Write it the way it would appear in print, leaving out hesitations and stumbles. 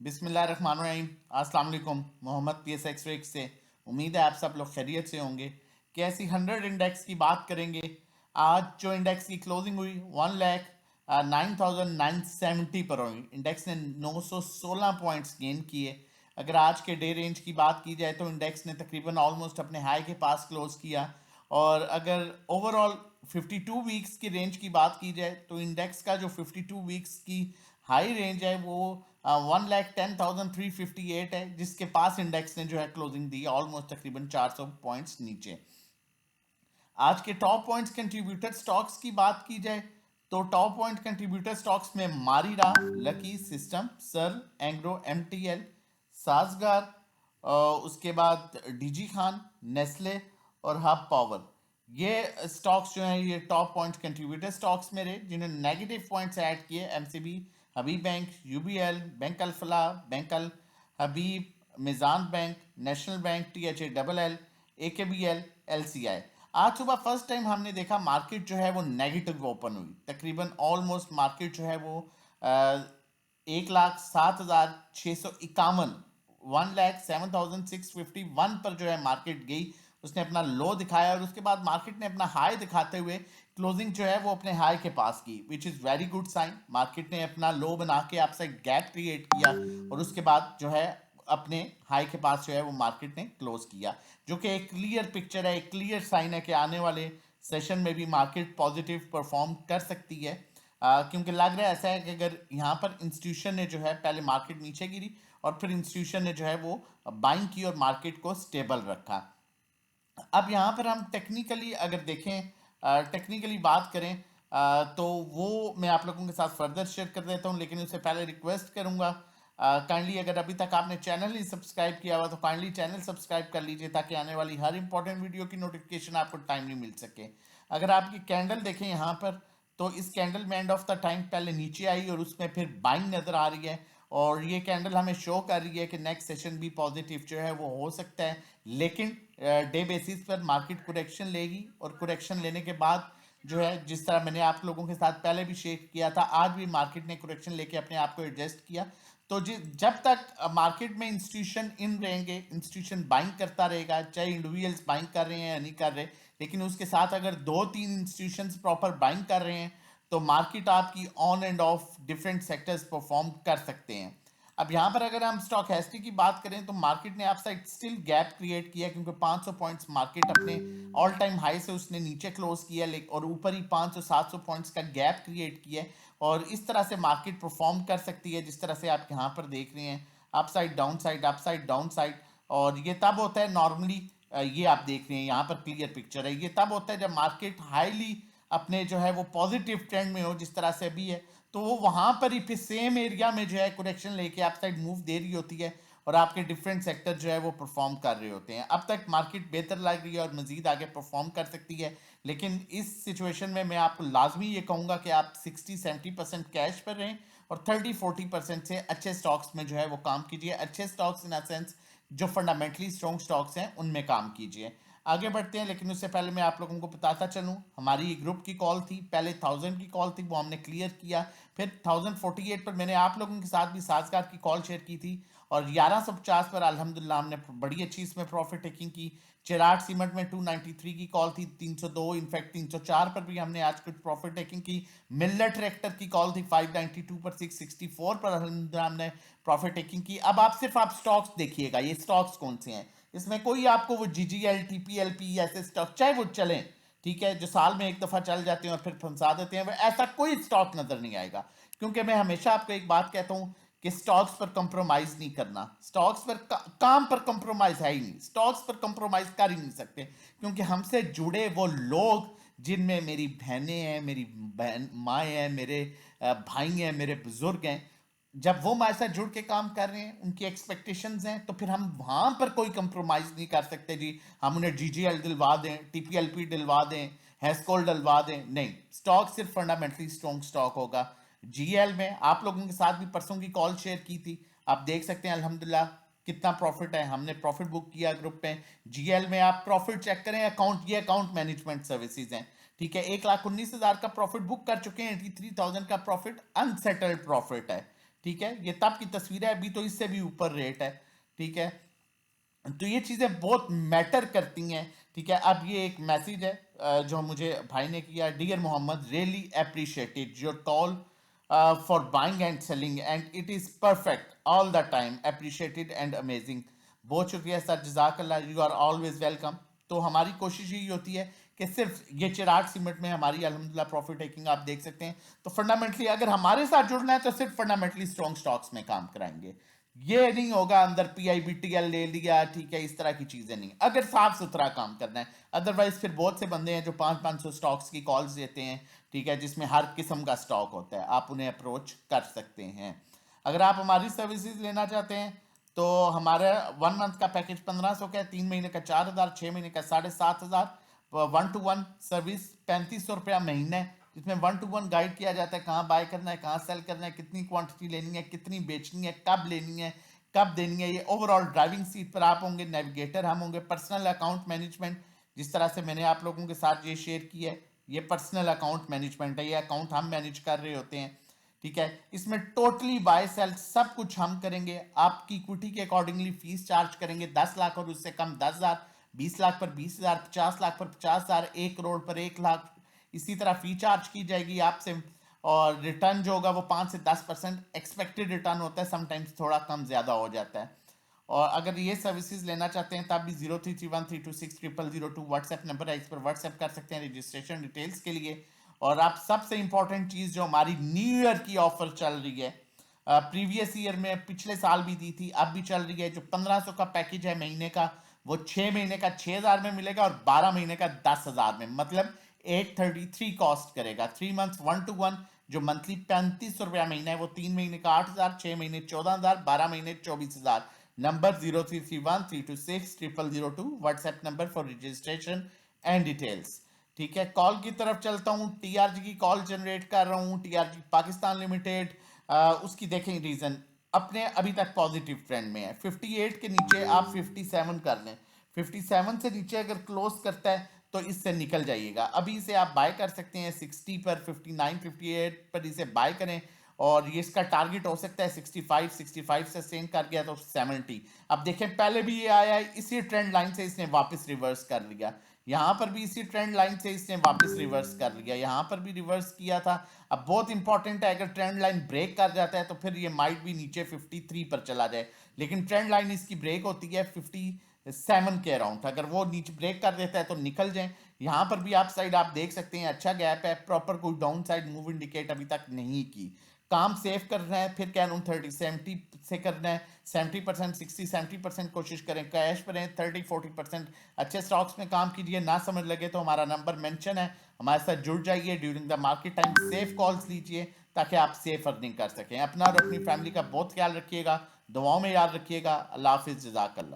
बिस्मिल्लाहिर्रहमानिर्रहीम। अस्सलाम वालेकुम। मोहम्मद PSX रेक से उम्मीद है आप सब लोग खैरियत से होंगे। कैसी 100 इंडेक्स की बात करेंगे। आज जो इंडेक्स की क्लोजिंग हुई 1,09,970 पर हुई। इंडेक्स ने 916 पॉइंट्स गेन किए। अगर आज के डे रेंज की बात की जाए तो इंडेक्स ने तकरीबन ऑलमोस्ट अपने हाई के पास क्लोज किया। और अगर ओवरऑल 52 वीक्स की रेंज की बात की जाए तो इंडेक्स का जो 52 वीक्स की हाई रेंज है वो 1,10,358 है, जिसके पास इंडेक्स ने जो है क्लोजिंग दी ऑलमोस्ट तकरीबन 400 पॉइंट्स नीचे। आज के टॉप पॉइंट्स कंट्रीब्यूटर स्टॉक्स की बात की जाए तो टॉप पॉइंट कंट्रीब्यूटर स्टॉक्स में मारीरा, Lucky system, Searle, Engro, MTL, Sazgar, उसके बाद डीजी खान, नेस्ले और हब पावर। ये स्टॉक्स जो हैं ये टॉप पॉइंट कंट्रीब्यूटर स्टॉक्स में रहे। जिन्होंने नेगेटिव पॉइंट्स ऐड किए MCB, Habib Bank, UBL, Bank Alfalah, Bank Al Habib, Meezan Bank, National Bank, THALL, AKBL, LCI। आज सुबह फर्स्ट टाइम हमने देखा मार्केट जो है वो नेगेटिव ओपन हुई। तकरीबन ऑलमोस्ट मार्केट जो है वो 1,07,651 1,07,651 पर जो है मार्केट गई। उसने अपना लो दिखाया और उसके बाद मार्केट ने अपना हाई दिखाते हुए क्लोजिंग जो है वो अपने हाई के पास की, which is very good sign. Market ने अपना लो बना के आपसे गैप क्रिएट किया और उसके बाद जो है अपने हाई के पास जो है वो मार्केट ने क्लोज किया, जो कि एक क्लियर पिक्चर है, एक क्लियर साइन है कि आने वाले सेशन में भी मार्केट पॉजिटिव परफॉर्म कर सकती है। क्योंकि लग रहा है ऐसा है कि अगर यहाँ पर इंस्टीट्यूशन ने जो है पहले मार्केट नीचे गिरी और फिर इंस्टीट्यूशन ने जो है वो बाइंग की और मार्केट को स्टेबल रखा। अब यहाँ पर हम टेक्निकली अगर देखें, टेक्निकली बात करें, तो वो मैं आप लोगों के साथ फर्दर शेयर कर देता हूँ, लेकिन उससे पहले रिक्वेस्ट करूँगा काइंडली अगर अभी तक आपने चैनल ही सब्सक्राइब किया हुआ तो काइंडली चैनल सब्सक्राइब कर लीजिए ताकि आने वाली हर इंपॉर्टेंट वीडियो की नोटिफिकेशन आपको टाइमली मिल सके। अगर आप ये कैंडल देखें यहाँ पर तो इस कैंडल में एंड ऑफ द टाइम पहले नीचे आई और उसमें फिर बाइंग नजर आ रही है और ये कैंडल हमें शो कर रही है कि नेक्स्ट सेशन भी पॉजिटिव जो है वो हो सकता है, लेकिन डे बेसिस पर मार्केट कुरेक्शन लेगी और कुरेक्शन लेने के बाद जो है जिस तरह मैंने आप लोगों के साथ पहले भी शेयर किया था, आज भी मार्केट ने कुरेक्शन लेके अपने आप को एडजस्ट किया। तो जब तक मार्केट में इंस्टीट्यूशन इन रहेंगे, इंस्टीट्यूशन बाइंग करता रहेगा, चाहे इंडिविजुअल्स बाइंग कर रहे हैं या नहीं कर रहे, लेकिन उसके साथ अगर 2-3 इंस्टीट्यूशंस प्रॉपर बाइंग कर रहे हैं तो मार्केट आपकी on end of different sectors perform कर सकते हैं। अब यहाँ पर अगर हम स्टॉक एसटी की बात करें तो मार्केट ने आप साइड स्टिल गैप क्रिएट किया क्योंकि 500 पॉइंट्स मार्केट अपने ऑल टाइम हाई से उसने नीचे क्लोज किया और ऊपर ही 500-700 पॉइंट्स का गैप क्रिएट किया और इस तरह से मार्केट परफॉर्म कर सकती है जिस तरह से आप यहाँ पर देख रहे हैं, up side down side, up side down side. और ये तब होता है नॉर्मली, ये आप देख रहे हैं यहाँ पर क्लियर पिक्चर है, ये तब होता है जब मार्केट हाईली अपने जो है वो पॉजिटिव ट्रेंड में हो जिस तरह से अभी है, तो वो वहां पर ही फिर सेम एरिया में जो है करेक्शन लेके आप साइड मूव दे रही होती है और आपके डिफरेंट सेक्टर जो है वो परफॉर्म कर रहे होते हैं। अब तक मार्केट बेहतर लग रही है और मजीद आगे परफॉर्म कर सकती है, लेकिन इस सिचुएशन में मैं आपको लाजमी ये कहूँगा कि आप 60-70% कैश पर रहें और 30-40% से अच्छे स्टॉक्स में जो है वो काम कीजिए। अच्छे स्टॉक्स इन सेंस जो फंडामेंटली स्ट्रॉन्ग स्टॉक्स हैं उनमें काम कीजिए। आगे बढ़ते हैं, लेकिन उससे पहले मैं आप लोगों को बताता चलूं हमारी ग्रुप की कॉल थी, पहले 1000 की कॉल थी वो हमने क्लियर किया, फिर 1048 पर मैंने आप लोगों के साथ भी साजगार की कॉल शेयर की थी और 1150 पर अल्हम्दुलिल्लाह हमने बड़ी अच्छी इसमें प्रॉफिट टेकिंग की। चिराग सीमेंट में 293 की कॉल थी, 302, इनफैक्ट 304 पर भी हमने आज कुछ प्रॉफिट टेकिंग की। मिल्लर ट्रैक्टर की कॉल थी 592 पर, 664 पर अल्हम्दुलिल्लाह हमने प्रॉफिट टेकिंग की। अब आप स्टॉक्स देखिएगा, ये स्टॉक्स कौन से हैं, इसमें कोई आपको वो GGL, TPLP ऐसे स्टॉक चाहे वो चलें, ठीक है, जो साल में एक दफा चल जाते हैं और फिर फंसा देते हैं, वो ऐसा कोई स्टॉक नजर नहीं आएगा। क्योंकि मैं हमेशा आपको एक बात कहता हूं कि स्टॉक्स पर कंप्रोमाइज नहीं करना, स्टॉक्स पर काम पर कंप्रोमाइज है ही नहीं, स्टॉक्स पर कंप्रोमाइज कर ही नहीं सकते क्योंकि हमसे जुड़े वो लोग जिनमें मेरी बहनें हैं, मेरी बहन माएँ हैं, मेरे भाई हैं, मेरे बुजुर्ग हैं, जब वो हमारे साथ जुड़ के काम कर रहे हैं, उनकी एक्सपेक्टेशंस हैं, तो फिर हम वहां पर कोई कंप्रोमाइज नहीं कर सकते जी हम उन्हें GGL दिलवा दें, TPLP दिलवा दें, हैस्कोल दिलवा दें, नहीं। स्टॉक सिर्फ फंडामेंटली स्ट्रॉन्ग स्टॉक होगा। GL में आप लोगों के साथ भी परसों की कॉल शेयर की थी, आप देख सकते हैं अल्हम्दुलिल्लाह कितना प्रॉफिट है, हमने प्रॉफिट बुक किया ग्रुप पे। GL में आप प्रॉफिट चेक करें, अकाउंट, ये अकाउंट मैनेजमेंट सर्विसेज हैं, ठीक है, 1,19,000 का प्रॉफिट बुक कर चुके हैं, 83,000 का प्रॉफिट अनसेटल्ड प्रॉफिट है, ठीक है, ये तब की तस्वीर है, अभी तो इससे भी ऊपर रेट है। ठीक है, तो ये चीज़ें बहुत मैटर करती हैं। ठीक है, अब ये एक मैसेज है जो मुझे भाई ने किया। Dear Mohammad, really appreciated your call for buying and selling and it is perfect all the time, appreciated and amazing. बहुत शुक्रिया सर, जज़ाकल्लाह, यू आर ऑलवेज वेलकम। तो हमारी कोशिश यही होती है कि सिर्फ ये चिराग सीमेंट में हमारी अल्हम्दुलिल्लाह प्रॉफिट टेकिंग आप देख सकते हैं। तो फंडामेंटली अगर हमारे साथ जुड़ना है तो सिर्फ फंडामेंटली स्ट्रॉन्ग स्टॉक्स में काम कराएंगे। ये नहीं होगा अंदर PIBTL ले लिया, ठीक है, इस तरह की चीजें नहीं, अगर साफ सुथरा काम करना है। अदरवाइज फिर बहुत से बंदे हैं जो 500 स्टॉक्स की कॉल्स देते हैं, ठीक है, जिसमें हर किस्म का स्टॉक होता है, आप उन्हें अप्रोच कर सकते हैं। अगर आप हमारी सर्विसेज लेना चाहते हैं तो हमारा 1 मंथ का पैकेज 1500 का है, 3 महीने का 4000, 6 महीने का 7500, 1 to 1 सर्विस 3500 रुपया महीने, जिसमें 1 to 1 गाइड किया जाता है कहाँ बाय करना है, कहाँ सेल करना है, कितनी क्वांटिटी लेनी है, कितनी बेचनी है, कब लेनी है, कब देनी है। ये ओवरऑल ड्राइविंग सीट पर आप होंगे, नेविगेटर हम होंगे। पर्सनल अकाउंट मैनेजमेंट, जिस तरह से मैंने आप लोगों के साथ ये शेयर किया है, ये पर्सनल अकाउंट मैनेजमेंट है, ये अकाउंट हम मैनेज कर रहे होते हैं। ठीक है, इसमें टोटली बाय सेल सब कुछ हम करेंगे, आपकी इक्विटी के अकॉर्डिंगली फीस चार्ज करेंगे। 10 लाख और उससे कम 10,000, 20 लाख पर 20,000, 50 लाख पर 50,000, 1 करोड़ पर 1 लाख, इसी तरह फी चार्ज की जाएगी आपसे। और रिटर्न जो होगा वो 5 से 10% एक्सपेक्टेड रिटर्न होता है, समटाइम्स थोड़ा कम ज़्यादा हो जाता है। और अगर ये सर्विसेज लेना चाहते हैं तब भी 0331326000 व्हाट्सएप नंबर है, इस पर व्हाट्सएप कर सकते हैं रजिस्ट्रेशन डिटेल्स के लिए। और आप सबसे इंपॉर्टेंट चीज़ जो हमारी न्यू ईयर की ऑफर चल रही है, प्रीवियस ईयर में पिछले साल भी दी थी, अब भी चल रही है, जो 1500 का पैकेज है महीने का, वो 6 महीने का 6000 में मिलेगा और 12 महीने का 10,000 में, मतलब 833 कॉस्ट करेगा। 3 मंथ्स 1 to 1 जो मंथली 3500 रुपया महीना है, वो 3 महीने का 8,000, 6 महीने 14,000, 12 महीने 24,000। Number 0331326000 WhatsApp number for registration and details. ठीक है, कॉल की तरफ चलता हूँ। TRG की कॉल जनरेट कर रहा हूँ, TRG पाकिस्तान लिमिटेड। उसकी देखें रीजन, अपने अभी तक पॉजिटिव ट्रेंड में है। 58 के नीचे आप 57 कर लें, 57 से नीचे अगर क्लोज करता है तो इससे निकल जाइएगा। अभी इसे आप बाय कर सकते हैं 60 पर, 59 58 पर इसे बाय करें। और ये इसका टारगेट हो सकता है 65 से सेंड कर गया तो 70। अब देखें, पहले भी ये आया है, इसी ट्रेंड लाइन से इसने वापस रिवर्स कर लिया, यहाँ पर भी इसी ट्रेंड लाइन से इसने वापस रिवर्स कर लिया, यहाँ पर भी रिवर्स किया था। अब बहुत इंपॉर्टेंट है, अगर ट्रेंड लाइन ब्रेक कर जाता है तो फिर ये माइट भी नीचे 53 पर चला जाए, लेकिन ट्रेंड लाइन इसकी ब्रेक होती है 57 के अराउंड। अगर वो नीचे ब्रेक कर देता है तो निकल जाए। यहाँ पर भी आप साइड आप देख सकते हैं, अच्छा गैप है, प्रॉपर कोई डाउन साइड मूव इंडिकेट अभी तक नहीं की। काम सेव करना है, फिर कह रहा हूँ 30-70 से करना है, 70%, 60-70% कोशिश करें, कैश पर 30-40%। अच्छे स्टॉक्स में काम कीजिए, ना समझ लगे तो हमारा नंबर मेंशन है, हमारे साथ जुड़ जाइए। During the market time safe calls लीजिए ताकि आप सेफ अर्निंग कर सकें। अपना और अपनी फैमिली का बहुत ख्याल रखिएगा, दुआओं में याद रखिएगा। अल्लाह हाफिज़, जज़ाकल्लाह।